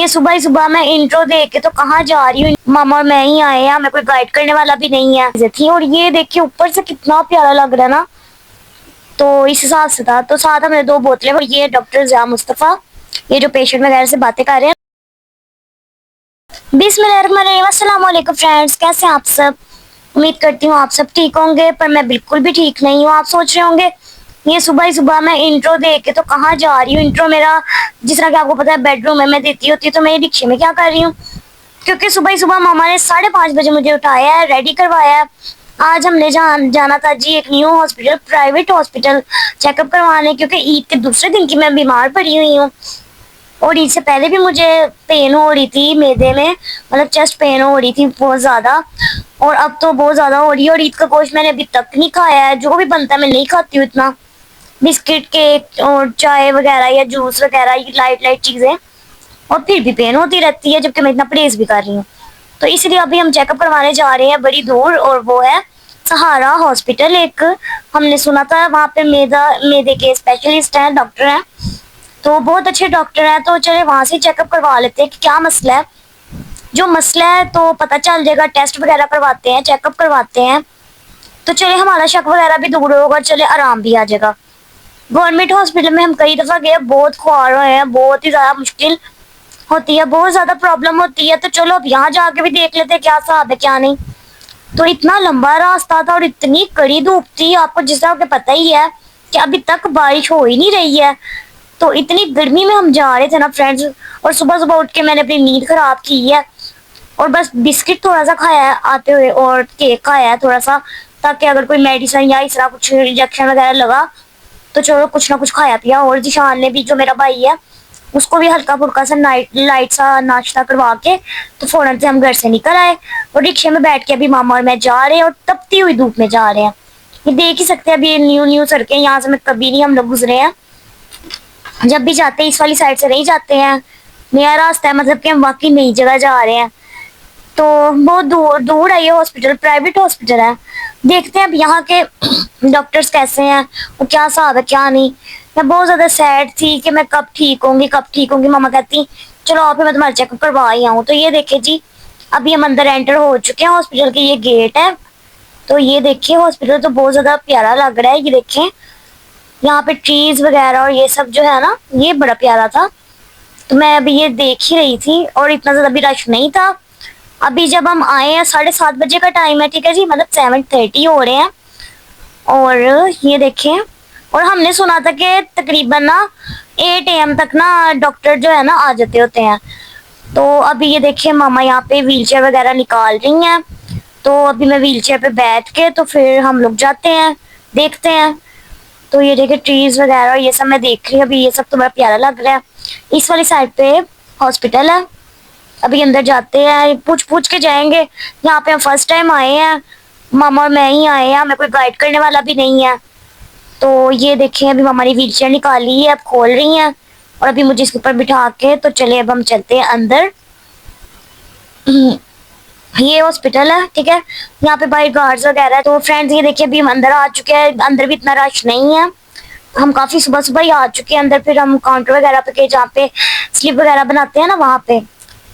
ये सुबह ही सुबह मैं इंट्रो देख के तो कहाँ जा रही हूँ। मामा और मैं ही आए हैं, हमें कोई गाइड करने वाला भी नहीं है थी। और ये देखिए ऊपर से कितना प्यारा लग रहा है ना, तो इस हिसाब से था। तो साथ हमें 2 बोतलें, और ये डॉक्टर ज़िया मुस्तफ़ा, ये जो पेशेंट वगैरह से बातें कर रहे हैं। बिस्मिल्लाहिर्रहमानिर्रहीम, अस्सलाम वालेकुम फ्रेंड्स, कैसे हैं आप सब। उम्मीद करती हूँ आप सब ठीक होंगे, पर मैं बिल्कुल भी ठीक नहीं हूँ। आप सोच रहे होंगे ये सुबह ही सुबह मैं इंट्रो देख के तो कहाँ जा रही हूँ। इंट्रो मेरा, जिस तरह कि आपको पता है, बेडरूम में मैं देती होती, तो मैं रिक्शे में क्या कर रही हूँ, क्योंकि सुबह ही सुबह मामा ने 5:30 बजे मुझे उठाया है, रेडी करवाया है। आज हमने जाना था जी एक new hospital, private hospital, checkup करवाने, क्योंकि ईद के दूसरे दिन की मैं बीमार पड़ी हुई हूँ। और ईद से पहले भी मुझे पेन हो रही थी मैदे में, मतलब चेस्ट पेन हो रही थी बहुत ज़्यादा, और अब तो बहुत ज़्यादा हो रही है। और ईद का गोश्त मैंने अभी तक नहीं खाया है, जो भी बनता है मैं नहीं खाती हूँ इतना। बिस्किट, केक और चाय वगैरह या जूस वगैरह, ये लाइट लाइट चीज़ें, और फिर भी पेन होती रहती है, जबकि मैं इतना परहेज भी कर रही हूँ। तो इसलिए अभी हम चेकअप करवाने जा रहे हैं बड़ी दूर, और वो है सहारा हॉस्पिटल। एक हमने सुना था वहाँ पे मैदे के स्पेशलिस्ट हैं, डॉक्टर हैं, तो बहुत अच्छे डॉक्टर हैं। तो चले वहाँ से चेकअप करवा लेते हैं कि क्या मसला है। जो मसला है तो पता चल जाएगा, टेस्ट वगैरह करवाते हैं, चेकअप करवाते हैं, तो चले हमारा शक वगैरह भी दूर होगा, चले आराम भी आ जाएगा। गवर्नमेंट हॉस्पिटल में हम कई दफ़ा गए, बहुत ख्वार हुए हैं, बहुत ही ज़्यादा मुश्किल होती है, बहुत ज़्यादा प्रॉब्लम होती है। तो चलो अब यहाँ जाके भी देख लेते हैं क्या हिसाब है क्या नहीं। तो इतना लंबा रास्ता था और इतनी कड़ी धूप थी, आपको जिस तरह के पता ही है कि अभी तक बारिश हो ही नहीं रही है। तो इतनी गर्मी में हम जा रहे थे ना फ्रेंड्स, और सुबह सुबह उठ के मैंने अपनी नींद खराब की है, और बस बिस्किट थोड़ा सा खाया है आते हुए, और केक खाया है थोड़ा सा, ताकि अगर कोई मेडिसिन या इस तरह कुछ इंजेक्शन वगैरह लगा तो चलो कुछ ना कुछ खाया पिया। और जिशान ने भी, जो मेरा भाई है, उसको भी हल्का फुल्का सा लाइट सा नाश्ता करवा के तो फौरन से हम घर से निकल आए, और रिक्शे में बैठ के अभी मामा और मैं जा रहे हैं, और तपती हुई धूप में जा रहे हैं। ये देख ही सकते हैं, अभी न्यू न्यू सड़कें, यहाँ से मैं कभी नहीं हम लोग गुजरे हैं, जब भी जाते हैं इस वाली साइड से नहीं जाते हैं, नया रास्ता है, मतलब कि हम वाकई नई जगह जा रहे हैं। तो बहुत दूर दूर है ये हॉस्पिटल, प्राइवेट हॉस्पिटल है। देखते हैं अब यहाँ के डॉक्टर्स कैसे हैं, और क्या हिसाब है क्या नहीं। मैं बहुत ज़्यादा सैड थी कि मैं कब ठीक होंगी कब ठीक होंगी। मामा कहती चलो आप ही, मैं तुम्हारा चेकअप करवा ही आऊँ। तो ये देखिए जी, अभी हम अंदर एंटर हो चुके हैं हॉस्पिटल के, ये गेट है। तो ये देखिए हॉस्पिटल तो बहुत ज़्यादा प्यारा लग रहा है, ये देखें यहाँ पे ट्रीज वगैरह और ये सब जो है ना, ये बड़ा प्यारा था। तो मैं अभी ये देख ही रही थी, और इतना ज़्यादा भी रश नहीं था। अभी जब हम आए हैं 7:30 बजे का टाइम है, ठीक है जी, मतलब 7:30 हो रहे हैं। और ये देखें, और हमने सुना था कि तकरीबन ना 8 AM तक ना डॉक्टर जो है ना आ जाते होते हैं। तो अभी ये देखिए मामा यहाँ पे व्हीलचेयर वगैरह निकाल रही हैं, तो अभी मैं व्हीलचेयर पे बैठ के तो फिर हम लोग जाते हैं, देखते हैं। तो ये देखिए ट्रीज वगैरह ये सब मैं देख रही हूँ, अभी ये सब तो बड़ा प्यारा लग रहा है। इस वाली साइड पे हॉस्पिटल है, अभी अंदर जाते हैं, पूछ पूछ के जाएंगे। यहाँ पे हम फर्स्ट टाइम आए हैं, मामा और मैं ही आए हैं, हमें कोई गाइड करने वाला भी नहीं है। तो ये देखें अभी मामा ने व्हील चेयर निकाली है, अब खोल रही हैं, और अभी मुझे इसके ऊपर बिठा के तो चले अब हम चलते हैं अंदर। ये हॉस्पिटल है, ठीक है, यहाँ पे बाहर गार्ड्स वगैरह है। तो फ्रेंड्स ये देखिए अभी हम अंदर आ चुके हैं, अंदर भी इतना रश नहीं है, हम काफ़ी सुबह सुबह ही आ चुके हैं अंदर। फिर हम काउंटर वगैरह पे गए, जहाँ पे स्लिप वगैरह बनाते हैं ना, वहाँ पे।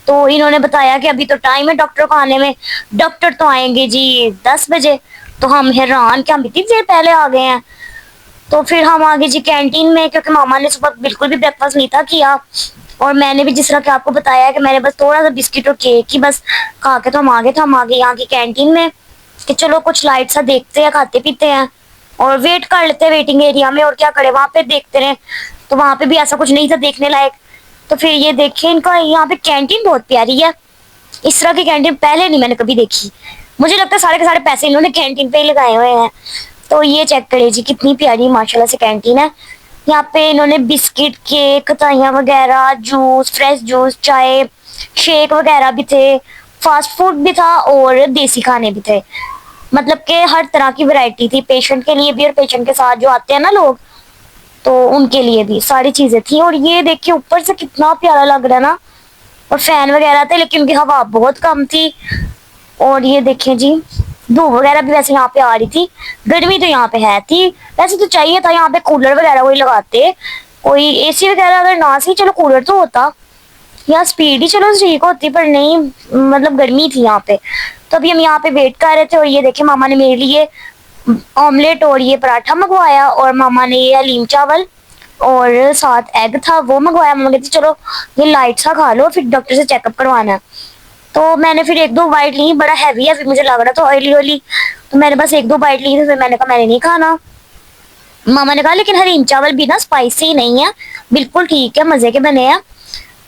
तो इन्होंने बताया कि अभी तो टाइम है डॉक्टर को आने में, डॉक्टर तो आएंगे जी 10 बजे। तो हम हैरान कि हम इतनी देर पहले आ गए हैं। तो फिर हम आ गए जी कैंटीन में, क्योंकि मामा ने सुबह बिल्कुल भी ब्रेकफास्ट नहीं था किया, और मैंने भी जिस तरह कि आपको बताया कि मैंने बस थोड़ा सा बिस्किट और केक ही बस खा के तो हम आ गए। तो हम आ गए यहाँ की कैंटीन में कि चलो कुछ लाइट सा देखते हैं, खाते पीते हैं, और वेट कर लेते हैं वेटिंग एरिया में, और क्या करें वहाँ पे देखते रहे। तो वहाँ पे भी ऐसा कुछ नहीं था देखने लायक। तो फिर ये देखिए इनका यहाँ पे कैंटीन बहुत प्यारी है, इस तरह की कैंटीन पहले नहीं मैंने कभी देखी। मुझे लगता है सारे के सारे पैसे इन्होंने कैंटीन पे ही लगाए हुए हैं। तो ये चेक करिए जी, कितनी प्यारी माशाल्लाह से कैंटीन है। यहाँ पे इन्होंने बिस्किट, केक, कताइयाँ वगैरह, जूस, फ्रेश जूस, चाय, शेक वगैरह भी थे, फास्ट फूड भी था, और देसी खाने भी थे। मतलब कि हर तरह की वैरायटी थी, पेशेंट के लिए भी और पेशेंट के साथ जो आते हैं ना लोग, तो उनके लिए भी सारी चीज़ें थी। और ये देखिए ऊपर से कितना प्यारा लग रहा है ना, और फैन वगैरह थे, लेकिन उनकी हवा बहुत कम थी। और ये देखें जी, धूप वगैरह भी वैसे यहाँ पे आ रही थी, गर्मी तो यहाँ पे है थी। वैसे तो चाहिए था यहाँ पे कूलर वगैरह कोई लगाते, कोई एसी वगैरह अगर ना सी, चलो कूलर तो होता, यहाँ स्पीड ही चलो ठीक होती, पर नहीं मतलब गर्मी थी यहाँ पे। तो अभी हम यहाँ पे वेट कर रहे थे, और ये देखे मामा ने मेरे लिए ऑमलेट और ये पराठा मंगवाया, और मामा ने ये हलीम चावल और साथ एग था वो मंगवाया। मम्मा कहती चलो ये लाइट सा खा लो, फिर डॉक्टर से चेकअप करवाना है। तो मैंने फिर एक दो बाइट ली, बड़ा हैवी है, फिर मुझे लग रहा था ऑयली ऑयली, तो मैंने बस एक दो बाइट ली, तो फिर मैंने कहा मैंने नहीं खाना। मामा ने कहा लेकिन हलीम चावल भी ना स्पाइसी नहीं है, बिल्कुल ठीक है, मजे के बने हैं।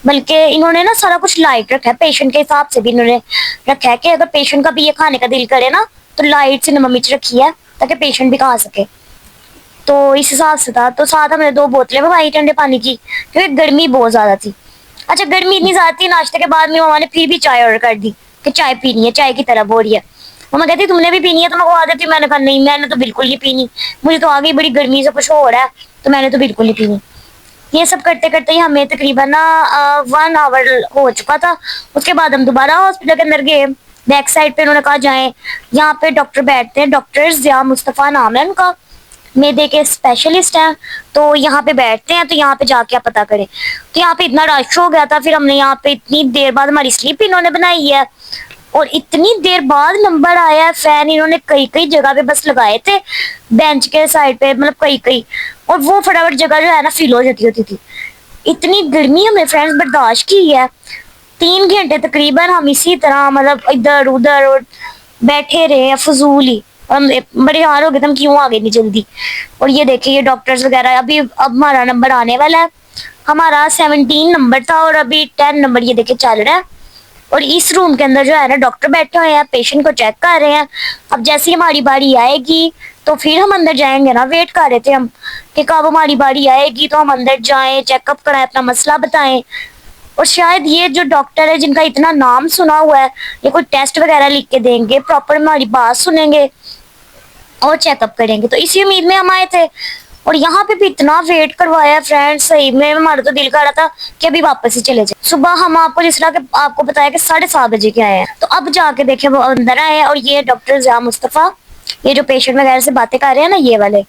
बल्कि इन्होंने ना सारा कुछ लाइट रखा है, पेशेंट के हिसाब से भी इन्होंने रखा है कि अगर पेशेंट का भी ये खाने का दिल करे ना तो लाइट से नमक मिर्च रखी है ताकि पेशेंट भी खा सके। तो इस हिसाब से था। तो साथ हमने दो बोतलें मंगवाई ठंडे पानी की, क्योंकि गर्मी बहुत ज्यादा थी। अच्छा गर्मी इतनी ज्यादा थी, नाश्ते के बाद में मामा ने फिर भी चाय ऑर्डर कर दी कि चाय पीनी है, चाय की तरह हो रही है। मम्मा कहती तुमने भी पीनी है तो मैं खवा देती हूँ। मैंने कहा नहीं, मैंने तो बिल्कुल नहीं पीनी, मुझे तो आ गई बड़ी गर्मी से कुछ हो रहा है, तो मैंने तो बिल्कुल नहीं पीनी। ये सब करते करते ही हमें तकरीबन ना 1 आवर हो चुका था। उसके बाद हम दोबारा हॉस्पिटल के अंदर गए। बैक साइड पे उन्होंने कहा जाएं, यहाँ पे डॉक्टर बैठते हैं, डॉक्टर ज़िया मुस्तफ़ा नाम है उनका, मैदे के स्पेशलिस्ट हैं। तो यहाँ पे बैठते हैं, तो यहाँ पे जाके आप पता करें। तो यहाँ पे इतना रश हो गया था, फिर हमने यहाँ पे इतनी देर बाद हमारी स्लीप इन्होंने बनाई है, और इतनी देर बाद नंबर आया है। फैन इन्होंने कई कई जगह पे बस लगाए थे, बेंच के साइड पे, मतलब कई कई, और वो फटाफट जगह जो है ना फिल हो जाती होती थी। इतनी गर्मी हमने फ्रेंड्स बर्दाश्त की है। 3 घंटे तकरीबन हम इसी तरह मतलब इधर उधर और बैठे रहे हैं फजूल ही। हम बड़े हार हो गए थे, हम क्यों आ गए नहीं जल्दी। और ये देखिए ये डॉक्टर्स वगैरह, अभी अब हमारा नंबर आने वाला है। हमारा 17 नंबर था और अभी 10 नंबर ये देखिए चल रहा है। और इस रूम के अंदर जो है ना डॉक्टर बैठे हुए हैं, पेशेंट को चेक कर रहे हैं। अब जैसे ही हमारी बारी आएगी तो फिर हम अंदर जाएंगे ना, वेट कर रहे थे हम कि कब हमारी बारी आएगी तो हम अंदर जाएं, चेकअप कराएं, अपना मसला बताएं। और शायद ये जो डॉक्टर है जिनका इतना नाम सुना हुआ है, ये कोई टेस्ट वगैरह लिख के देंगे, प्रॉपर हमारी बात सुनेंगे और चेकअप करेंगे। तो इसी उम्मीद में हम आए थे, और यहाँ पे भी इतना वेट करवाया फ्रेंड्स, सही में हमारा तो दिल कर रहा था कि अभी वापस ही चले जाए। सुबह हम आपको जिस तरह के आपको बताया कि 7:30 बजे के आए हैं, तो अब जाके देखे वो अंदर आए हैं। और ये डॉक्टर ज़िया मुस्तफ़ा, ये जो पेशेंट वगैरह से बातें कर रहे हैं ना, ये वाले,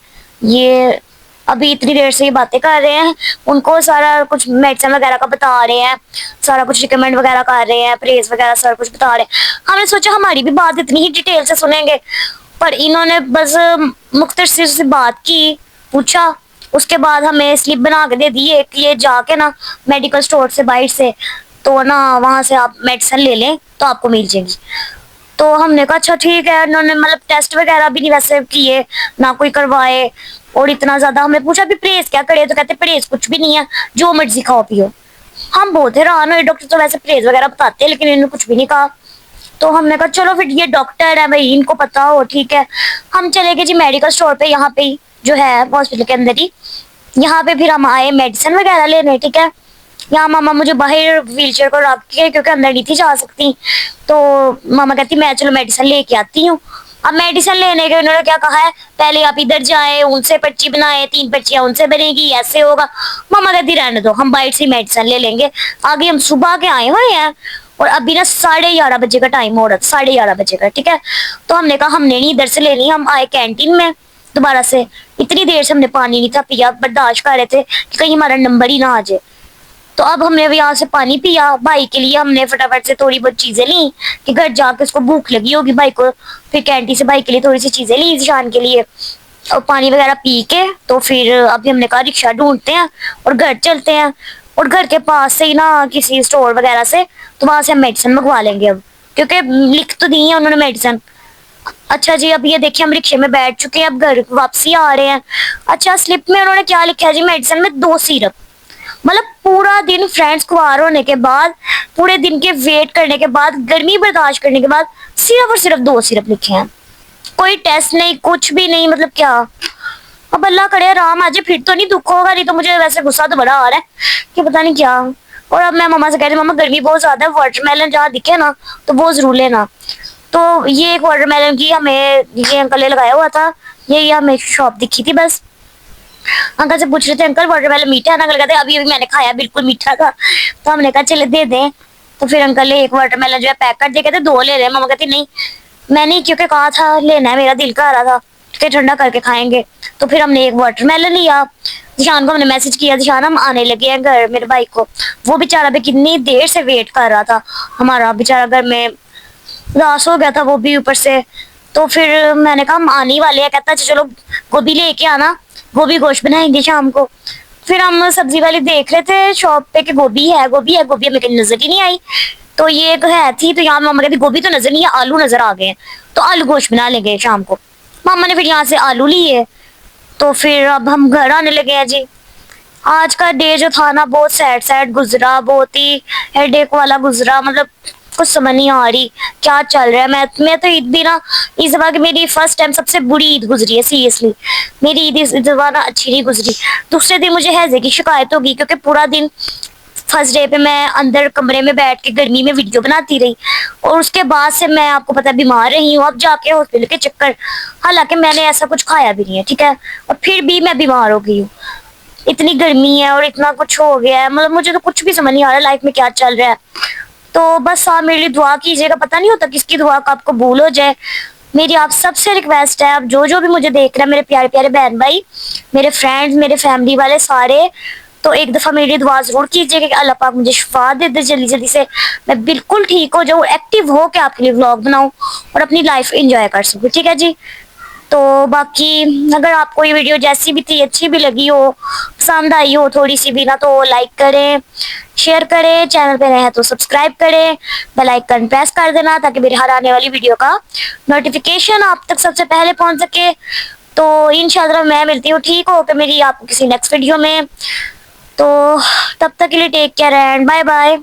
ये अभी इतनी देर से ये बातें कर रहे हैं, उनको सारा कुछ मेडिसिन वगैरह का बता रहे हैं, सारा कुछ रिकमेंड वगैरह कर रहे हैं, परहेज वगैरह सारा कुछ बता रहे हैं। हमने सोचा हमारी भी बात इतनी ही डिटेल से सुनेंगे, पर इन्होंने बस मुख्तसर से बात की, पूछा, उसके बाद हमें स्लिप बना के दे दी कि ये जाके ना मेडिकल स्टोर से बाहर से तो ना वहां से आप मेडिसिन ले लें तो आपको मिल जाएगी। तो हमने कहा अच्छा ठीक है। उन्होंने मतलब टेस्ट वगैरह भी नहीं वैसे किए, ना कोई करवाए, और इतना ज्यादा हमने पूछा भी परहेज क्या करे, तो कहते परहेज कुछ भी नहीं है, जो मर्जी खाओ पियो। हम बहुत हैरान हुए, डॉक्टर तो वैसे परहेज वगैरह बताते हैं लेकिन इन्होंने कुछ भी नहीं कहा। तो हमने कहा चलो फिर ये डॉक्टर है भाई, इनको पता हो, ठीक है। हम चले गए जी मेडिकल स्टोर पे, यहाँ पे ही जो है हॉस्पिटल के अंदर ही। यहाँ पे फिर हम आए मेडिसिन वगैरह लेने, ठीक है। यहाँ मामा मुझे बाहर व्हीलचेयर को रख के, क्योंकि अंदर नहीं थी जा सकती, तो मामा कहती मैं चलो मेडिसिन लेके आती हूँ। अब मेडिसिन लेने के उन्होंने क्या कहा है, पहले आप इधर जाए, उनसे पर्ची बनाए, 3 पर्चियां उनसे बनेगी, ऐसे होगा। मामा कहती रहने दो, हम बाइट से मेडिसिन ले लेंगे, आगे हम सुबह के आए हुए हैं। और अभी ना 11:30 बजे का टाइम हो रहा था, 11:30 बजे का, ठीक है। तो हमने कहा हमने नहीं इधर से लेनी, हम आए कैंटीन में दोबारा से। इतनी देर से हमने पानी नहीं था पिया, बर्दाश्त कर रहे थे कि कहीं हमारा नंबर ही ना आ जाए। तो अब हमने यहाँ से पानी पिया, भाई के लिए हमने फटाफट से थोड़ी बहुत चीजें ली कि घर जाके उसको भूख लगी होगी भाई को, फिर कैंटीन से भाई के लिए थोड़ी सी चीजें ली शान के लिए, और पानी वगैरह पी के तो फिर अभी हमने कहा रिक्शा ढूंढते हैं और घर चलते हैं। और घर के पास से ही ना किसी स्टोर वगैरह से, तो वहां से हम मेडिसिन मंगवा लेंगे अब, क्योंकि लिख तो दी है उन्होंने मेडिसिन। अच्छा जी, अब ये देखिए हम रिक्शे में बैठ चुके हैं, अब घर वापसी आ रहे हैं। अच्छा स्लिप में उन्होंने क्या लिखा है जी, मेडिसिन में 2 सिरप। मतलब पूरा दिन फ्रेंड्स खुआर होने के बाद, पूरे दिन के वेट करने के बाद, गर्मी बर्दाश्त करने के बाद, सिर्फ और सिर्फ 2 सिरप लिखे हैं। कोई टेस्ट नहीं, कुछ भी नहीं, मतलब क्या। अब अल्लाह करे आराम आ जाए, फिर तो नहीं दुख होगा, नहीं तो मुझे वैसे गुस्सा तो बड़ा आ रहा है कि पता नहीं क्या। और अब मैं मम्मा से कह रही हूँ, मम्मा गर्मी बहुत ज्यादा है, वाटरमेलन जहाँ दिखे ना तो वो जरूर लेना। तो ये एक वाटरमेलन की हमें ये अंकल ने लगाया हुआ था, ये हमें शॉप दिखी थी बस। अंकल से पूछ रहे थे अंकल वाटरमेलन मीठा है ना, अंकल कहते अभी अभी मैंने खाया बिल्कुल मीठा था। तो हमने कहा चले दे दें। तो फिर अंकल ने एक वाटरमेलन जो है पैक कर दिया, कहते 2 ले रहे। मम्मा कहती नहीं, मैंने क्योंकि कहा था लेना है, मेरा दिल कर रहा था कि ठंडा करके खाएंगे। तो फिर हमने एक वाटरमेलन लिया, जिशान को हमने मैसेज किया, जिशान हम आने लगे हैं घर मेरे भाई को। वो बेचारा भी कितनी देर से वेट कर रहा था हमारा, बेचारा घर में उदास हो गया था वो भी ऊपर से। तो फिर मैंने कहा हम आने ही वाले हैं, कहता अच्छा चलो गोभी लेके आना, गोभी गोश्त बनाएंगे शाम को। फिर हम सब्जी वाली देख रहे थे शॉप पे कि गोभी है गोभी है, गोभी हमें कहीं नजर ही नहीं आई। तो ये एक है थी, तो यहाँ मामा कहती गोभी तो नजर नहीं है, आलू नजर आ गए हैं, तो आलू गोश्त बना लेंगे शाम को। मामा ने फिर यहाँ से आलू लिए, तो फिर अब हम घर आने लगे हैं जी। आज का डे जो था ना बहुत सैड सैड गुजरा, बहुत ही हेडेक वाला गुजरा, मतलब कुछ समझ नहीं आ रही क्या चल रहा है। मैं तो ईद भी ना, इस बार की मेरी फर्स्ट टाइम सबसे बुरी ईद गुजरी है सीरियसली। मेरी ईद इस बार ना अच्छी नहीं गुजरी। दूसरे दिन मुझे हैजे की शिकायत होगी, क्योंकि पूरा दिन फर्स्ट डे पे मैं अंदर कमरे में बैठ के गर्मी में वीडियो बनाती रही, और उसके बाद से मैं आपको पता है बीमार रही हूँ, अब जाके हॉस्पिटल के चक्कर। हालांकि मैंने ऐसा कुछ खाया भी नहीं है, ठीक है, और फिर भी मैं बीमार हो गई हूँ। इतनी गर्मी है और इतना कुछ हो गया है, मतलब मुझे तो कुछ भी समझ नहीं आ रहा लाइफ में क्या चल रहा है। तो बस आप मेरे लिए दुआ कीजिएगा, पता नहीं होता किसकी दुआ का आपको कबूल हो जाए। मेरी आप सबसे रिक्वेस्ट है, आप जो जो भी मुझे देख रहे हैं, मेरे प्यारे प्यारे बहन भाई, मेरे फ्रेंड्स, मेरे फैमिली वाले सारे, तो एक दफा मेरी दुआ जरूर कीजिएगा कि अल्लाह पाक मुझे शिफा दे दे जल्दी जल्दी से, मैं बिल्कुल ठीक हो जाऊँ, एक्टिव हो के आपके लिए व्लॉग बनाऊँ और अपनी लाइफ एंजॉय कर सकूँ, ठीक है जी। तो बाकी अगर आपको ये वीडियो जैसी भी थी अच्छी भी लगी हो, पसंद आई हो थोड़ी सी भी ना, तो लाइक करें, शेयर करें, चैनल पे नए हैं तो सब्सक्राइब करें, बेल आइकन प्रेस कर देना ताकि मेरी हर आने वाली वीडियो का नोटिफिकेशन आप तक सबसे पहले पहुंच सके। तो इंशाल्लाह मैं मिलती हूँ ठीक हो के मेरी आपको किसी नेक्स्ट वीडियो में। तो तब तक के लिए take care and bye bye.